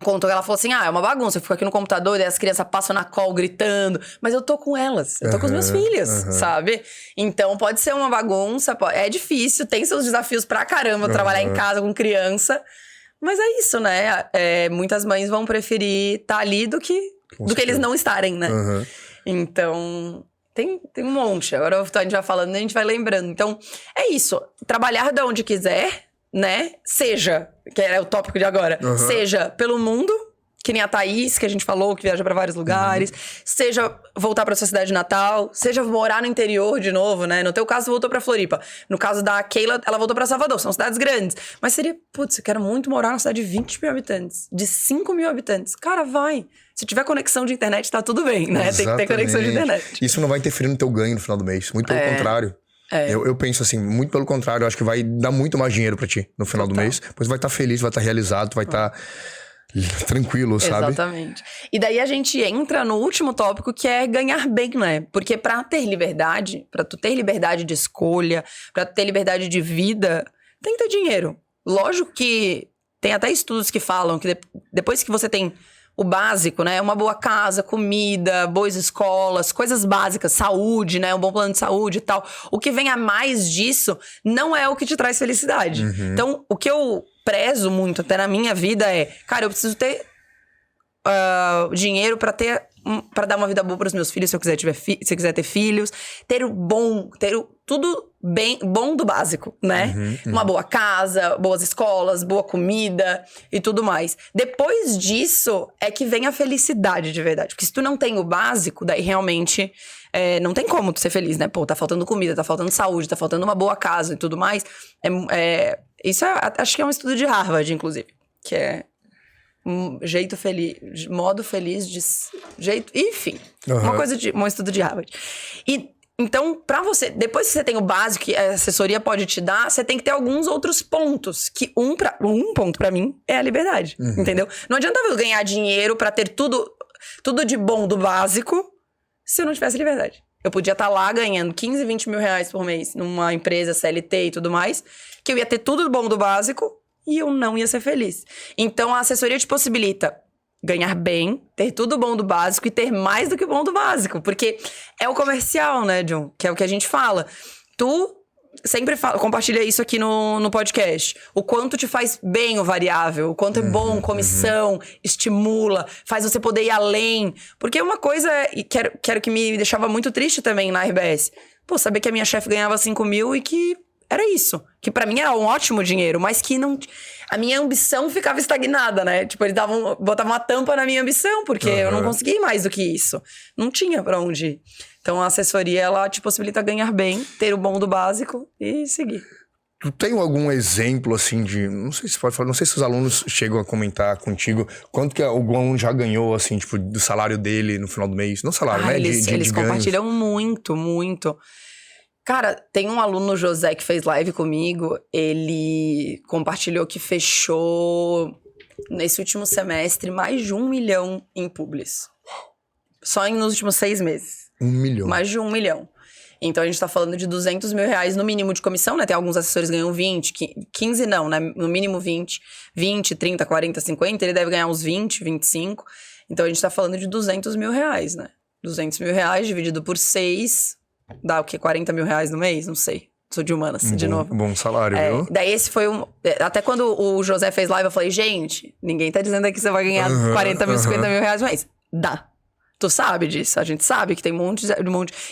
Contou, ela falou assim, é uma bagunça, eu fico aqui no computador e as crianças passam na call gritando, mas eu tô com elas, eu tô com os meus filhos, sabe? Então pode ser uma bagunça, é difícil, tem seus desafios pra caramba trabalhar em casa com criança, mas é isso, né? Muitas mães vão preferir estar ali do que eles não estarem, né? Então... Tem um monte, agora a gente vai falando, a gente vai lembrando. Então, é isso, trabalhar de onde quiser, né? Seja, que é o tópico de agora, seja pelo mundo, que nem a Thaís, que a gente falou, que viaja pra vários lugares, seja voltar pra sua cidade natal, seja morar no interior de novo, né? No teu caso, voltou pra Floripa. No caso da Keila, ela voltou pra Salvador, são cidades grandes. Mas seria, eu quero muito morar numa cidade de 20 mil habitantes, de 5 mil habitantes. Cara, vai. Se tiver conexão de internet, tá tudo bem, né? Exatamente. Tem que ter conexão de internet. Isso não vai interferir no teu ganho no final do mês, muito pelo contrário. Eu penso assim, muito pelo contrário, eu acho que vai dar muito mais dinheiro pra ti no final do mês. Pois vai estar feliz, vai estar realizado, vai estar tranquilo, sabe? Exatamente. E daí a gente entra no último tópico, que é ganhar bem, né? Porque pra ter liberdade, pra tu ter liberdade de escolha, pra tu ter liberdade de vida, tem que ter dinheiro. Lógico que tem até estudos que falam que depois que você tem o básico, né? Uma boa casa, comida, boas escolas, coisas básicas, saúde, né? Um bom plano de saúde e tal. O que vem a mais disso não é o que te traz felicidade. Então, o que eu prezo muito até na minha vida é... Cara, eu preciso ter dinheiro pra dar uma vida boa pros meus filhos, se eu quiser ter filhos. Ter tudo bom do básico, né? Uma boa casa, boas escolas, boa comida e tudo mais. Depois disso é que vem a felicidade de verdade. Porque se tu não tem o básico, daí realmente não tem como tu ser feliz, né? Pô, tá faltando comida, tá faltando saúde, tá faltando uma boa casa e tudo mais. Isso acho que é um estudo de Harvard, inclusive. Que é jeito feliz, modo feliz de jeito, enfim, um estudo de Harvard. E então, pra você, depois que você tem o básico que a assessoria pode te dar, você tem que ter alguns outros pontos, que um ponto pra mim é a liberdade, entendeu? Não adianta eu ganhar dinheiro pra ter tudo de bom do básico se eu não tivesse liberdade. Eu podia estar lá ganhando 15, 20 mil reais por mês numa empresa CLT e tudo mais, que eu ia ter tudo bom do básico e eu não ia ser feliz. Então, a assessoria te possibilita ganhar bem, ter tudo bom do básico e ter mais do que o bom do básico. Porque é o comercial, né, John? Que é o que a gente fala. Tu sempre compartilha isso aqui no podcast. O quanto te faz bem o variável, o quanto é bom, comissão, estimula, faz você poder ir além. Porque uma coisa, quero que me deixava muito triste também na RBS. Pô, saber que a minha chefe ganhava 5 mil e que era isso. Que pra mim era um ótimo dinheiro, mas que não... A minha ambição ficava estagnada, né? Tipo, eles botavam uma tampa na minha ambição, porque eu não conseguia ir mais do que isso. Não tinha pra onde ir. Então, a assessoria, ela te possibilita ganhar bem, ter o bom do básico e seguir. Tu tem algum exemplo, assim, de... Não sei se pode falar, não sei se os alunos chegam a comentar contigo quanto que algum aluno já ganhou, assim, tipo, do salário dele no final do mês. Não salário, né? Eles compartilham muito, muito. Cara, tem um aluno, José, que fez live comigo. Ele compartilhou que fechou nesse último semestre, mais de 1 milhão em publis. Só nos últimos 6 meses. 1 milhão. Mais de 1 milhão. Então, a gente tá falando de 200 mil reais no mínimo de comissão, né? Tem alguns assessores que ganham 20, 15 não, né? No mínimo 20, 30, 40, 50. Ele deve ganhar uns 20, 25. Então, a gente tá falando de 200 mil reais, né? 200 mil reais dividido por 6, dá o quê? 40 mil reais no mês? Não sei. Sou de humanas, de novo. Bom salário, viu? Daí esse foi até quando o José fez live, eu falei, gente, ninguém tá dizendo aqui que você vai ganhar 40 mil, 50 mil reais no mês. Dá. Tu sabe disso, a gente sabe que tem um monte.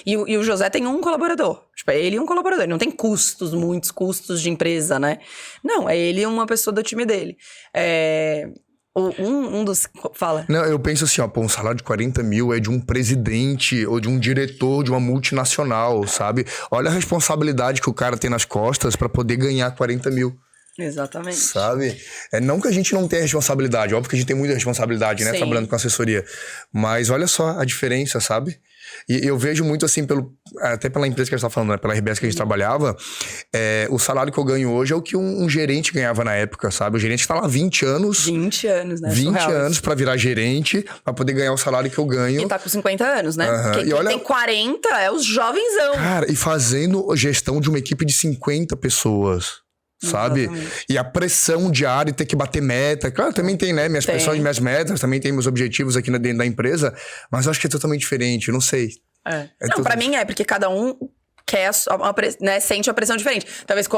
E o José tem um colaborador. Tipo, é ele e um colaborador. Ele não tem custos, muitos custos de empresa, né? Não, é ele e uma pessoa do time dele. Um dos... Fala. Não, eu penso assim, ó, um salário de 40 mil é de um presidente ou de um diretor de uma multinacional, sabe? Olha a responsabilidade que o cara tem nas costas pra poder ganhar 40 mil. Exatamente. Sabe? Não que a gente não tenha responsabilidade, óbvio que a gente tem muita responsabilidade, né? Sim. Trabalhando com assessoria. Mas olha só a diferença, sabe? E eu vejo muito assim, até pela empresa que a gente tá falando, né? Pela RBS que a gente trabalhava, o salário que eu ganho hoje é o que um gerente ganhava na época, sabe? O gerente tá lá 20 anos. 20 anos, né? 20 anos pra virar gerente, pra poder ganhar o salário que eu ganho. E tá com 50 anos, né? E olha, tem 40 é os jovenzão. Cara, e fazendo gestão de uma equipe de 50 pessoas. Sabe? Exatamente. E a pressão diária, ter que bater meta. Claro, também tem, né? Minhas pressões, minhas metas, também tem meus objetivos aqui dentro da empresa. Mas eu acho que é totalmente diferente, não sei. Não, pra mim porque cada um quer né, sente uma pressão diferente. Talvez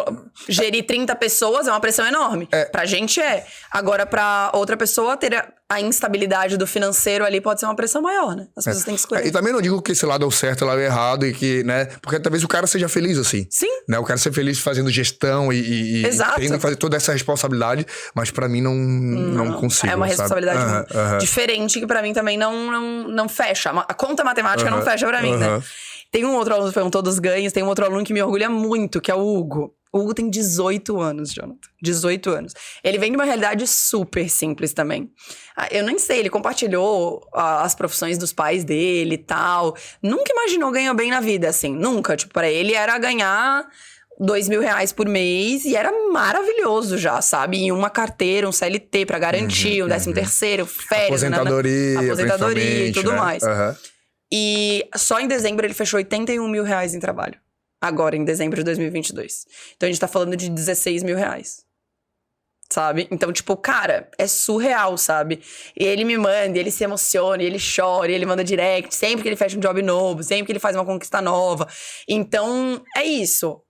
gerir 30 pessoas é uma pressão enorme. Pra gente é. Agora, pra outra pessoa, ter a instabilidade do financeiro ali pode ser uma pressão maior, né? As pessoas têm que escolher. E também não digo que esse lado é o certo, esse lado é o errado, e que, né? Porque talvez o cara seja feliz assim. Sim. Né? O cara ser feliz fazendo gestão e tendo que fazer toda essa responsabilidade, mas pra mim não consigo. É uma responsabilidade sabe? diferente que pra mim também não fecha. A conta matemática não fecha pra mim, né? Tem um outro aluno que perguntou dos ganhos, tem um outro aluno que me orgulha muito, que é o Hugo. O Hugo tem 18 anos, Jonathan. 18 anos. Ele vem de uma realidade super simples também. Eu nem sei, ele compartilhou as profissões dos pais dele e tal. Nunca imaginou ganhar bem na vida, assim. Nunca. Tipo, pra ele era ganhar 2 mil reais por mês e era maravilhoso já, sabe? E uma carteira, um CLT pra garantir, um 13º, férias, aposentadoria e tudo mais. E só em dezembro ele fechou 81 mil reais em trabalho. Agora, em dezembro de 2022. Então, a gente tá falando de 16 mil reais. Sabe? Então, tipo, cara, é surreal, sabe? E ele me manda, ele se emociona, ele chora, ele manda direct, sempre que ele fecha um job novo, sempre que ele faz uma conquista nova. Então, é isso.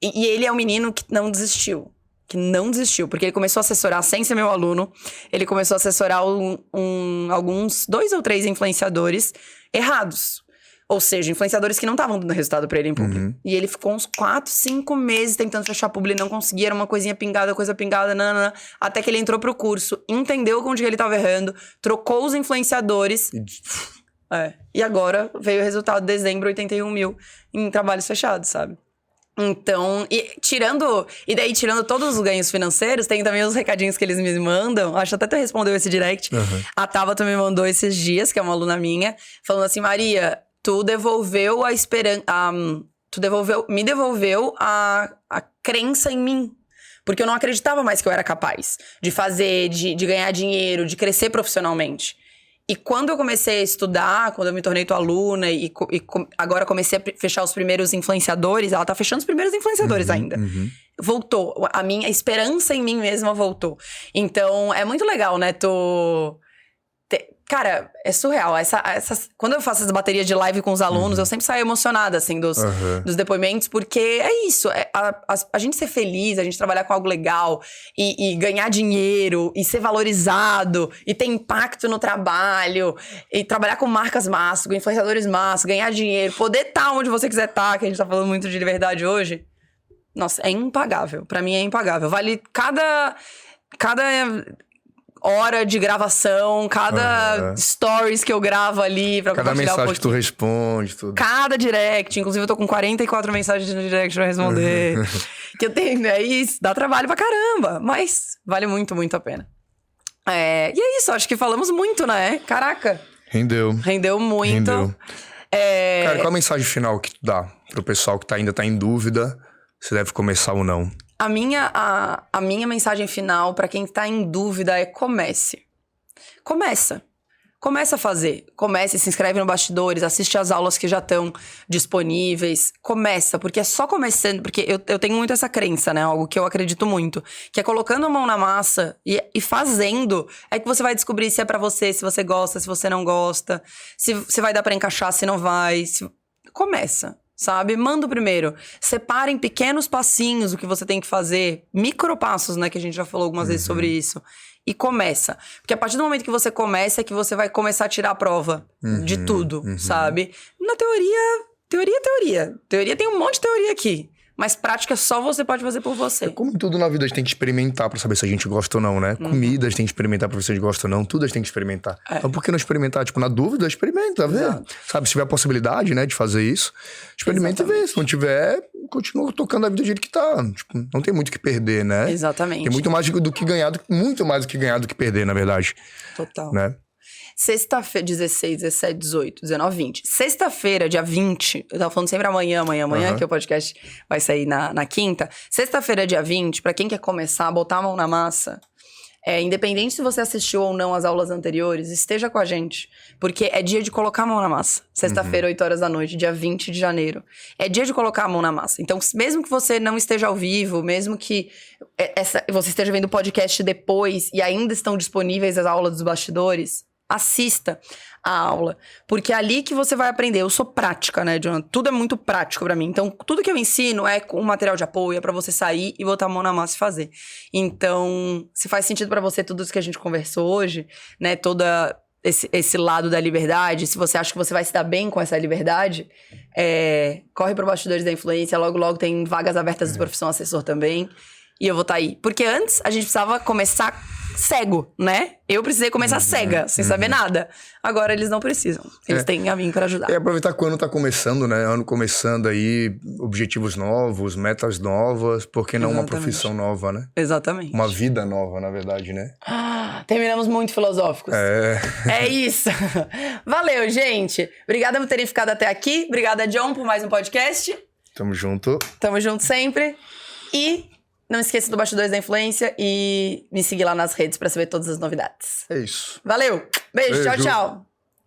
E ele é um menino que não desistiu. Porque ele começou a assessorar, sem ser meu aluno, ele começou a assessorar alguns 2 ou 3 influenciadores errados. Ou seja, influenciadores que não estavam dando resultado pra ele em publi. E ele ficou uns 4, 5 meses tentando fechar publi, não conseguia, era uma coisa pingada, nanana, até que ele entrou pro curso, entendeu onde ele tava errando, trocou os influenciadores. E agora veio o resultado de dezembro, 81 mil em trabalhos fechados, sabe? Então, tirando todos os ganhos financeiros, tem também os recadinhos que eles me mandam. Acho até tu respondeu esse direct. A Tabata me mandou esses dias, que é uma aluna minha, falando assim, Maria, tu devolveu a esperança, me devolveu a crença em mim. Porque eu não acreditava mais que eu era capaz de fazer, de ganhar dinheiro, de crescer profissionalmente. E quando eu comecei a estudar, quando eu me tornei tua aluna e agora comecei a fechar os primeiros influenciadores, ela tá fechando os primeiros influenciadores ainda. Voltou. A minha esperança em mim mesma voltou. Então, é muito legal, né? Cara, é surreal. Quando eu faço essa bateria de live com os alunos, eu sempre saio emocionada, assim, dos depoimentos, porque é isso. A gente ser feliz, a gente trabalhar com algo legal e ganhar dinheiro e ser valorizado e ter impacto no trabalho e trabalhar com marcas massas, com influenciadores massas, ganhar dinheiro, poder estar onde você quiser estar, que a gente tá falando muito de liberdade hoje. Nossa, é impagável. Pra mim é impagável. Vale cada hora de gravação, cada stories que eu gravo ali pra cada compartilhar mensagem que tu responde, tudo. Cada direct, inclusive eu tô com 44 mensagens no direct pra responder. Que eu tenho, é isso, dá trabalho pra caramba, mas vale muito, muito a pena. E é isso, acho que falamos muito, né? Caraca. Rendeu muito. Cara, qual a mensagem final que tu dá pro pessoal que ainda tá em dúvida se deve começar ou não? A minha mensagem final pra quem tá em dúvida é comece. Começa a fazer. Comece, se inscreve no Bastidores, assiste as aulas que já estão disponíveis. Começa, porque é só começando. Porque eu tenho muito essa crença, né? Algo que eu acredito muito. Que é colocando a mão na massa e fazendo, é que você vai descobrir se é pra você, se você gosta, se você não gosta. Se vai dar pra encaixar, se não vai. Começa, sabe? Manda o primeiro. Separa em pequenos passinhos o que você tem que fazer. Micropassos, né? Que a gente já falou algumas vezes sobre isso. E começa. Porque a partir do momento que você começa, é que você vai começar a tirar a prova de tudo, sabe? Na teoria. Teoria tem um monte de teoria aqui. Mas prática só você pode fazer por você. Como tudo na vida, a gente tem que experimentar pra saber se a gente gosta ou não, né? Comida a gente tem que experimentar pra ver se a gente gosta ou não. Tudo a gente tem que experimentar. Então por que não experimentar? Tipo, na dúvida, experimenta, vê. Sabe, se tiver a possibilidade, né, de fazer isso, experimenta e vê. Se não tiver, continua tocando a vida do jeito que tá. Tipo, não tem muito o que perder, né? Exatamente. Tem muito mais do que ganhar, muito mais do que ganhar do que perder, na verdade. Total. Né? Sexta-feira, 16, 17, 18, 19, 20. Sexta-feira, dia 20, eu tava falando sempre amanhã, que o podcast vai sair na quinta. Sexta-feira, dia 20, pra quem quer começar, botar a mão na massa, independente se você assistiu ou não às aulas anteriores, esteja com a gente. Porque é dia de colocar a mão na massa. Sexta-feira, 8 horas da noite, dia 20 de janeiro. É dia de colocar a mão na massa. Então, mesmo que você não esteja ao vivo, mesmo que você esteja vendo o podcast depois e ainda estão disponíveis as aulas dos bastidores, assista a aula, porque é ali que você vai aprender. Eu sou prática, né, Jonathan? Tudo é muito prático pra mim. Então, tudo que eu ensino é com material de apoio, é pra você sair e botar a mão na massa e fazer. Então, se faz sentido pra você tudo isso que a gente conversou hoje, né, toda esse lado da liberdade, se você acha que você vai se dar bem com essa liberdade, corre pro Bastidores da Influência, logo tem vagas abertas de profissão assessor também, e eu vou estar aí. Porque antes, a gente precisava começar cego, né? Eu precisei começar cega, sem saber nada. Agora eles não precisam. Eles têm a mim para ajudar. Aproveitar que o ano tá começando, né? Ano começando aí, objetivos novos, metas novas. Por que não uma profissão nova, né? Exatamente. Uma vida nova, na verdade, né? Terminamos muito filosóficos. É isso. Valeu, gente. Obrigada por terem ficado até aqui. Obrigada, John, por mais um podcast. Tamo junto. Tamo junto sempre. E não esqueça do Bastidores da Influência e me seguir lá nas redes pra saber todas as novidades. É isso. Valeu. Beijo. Tchau, tchau.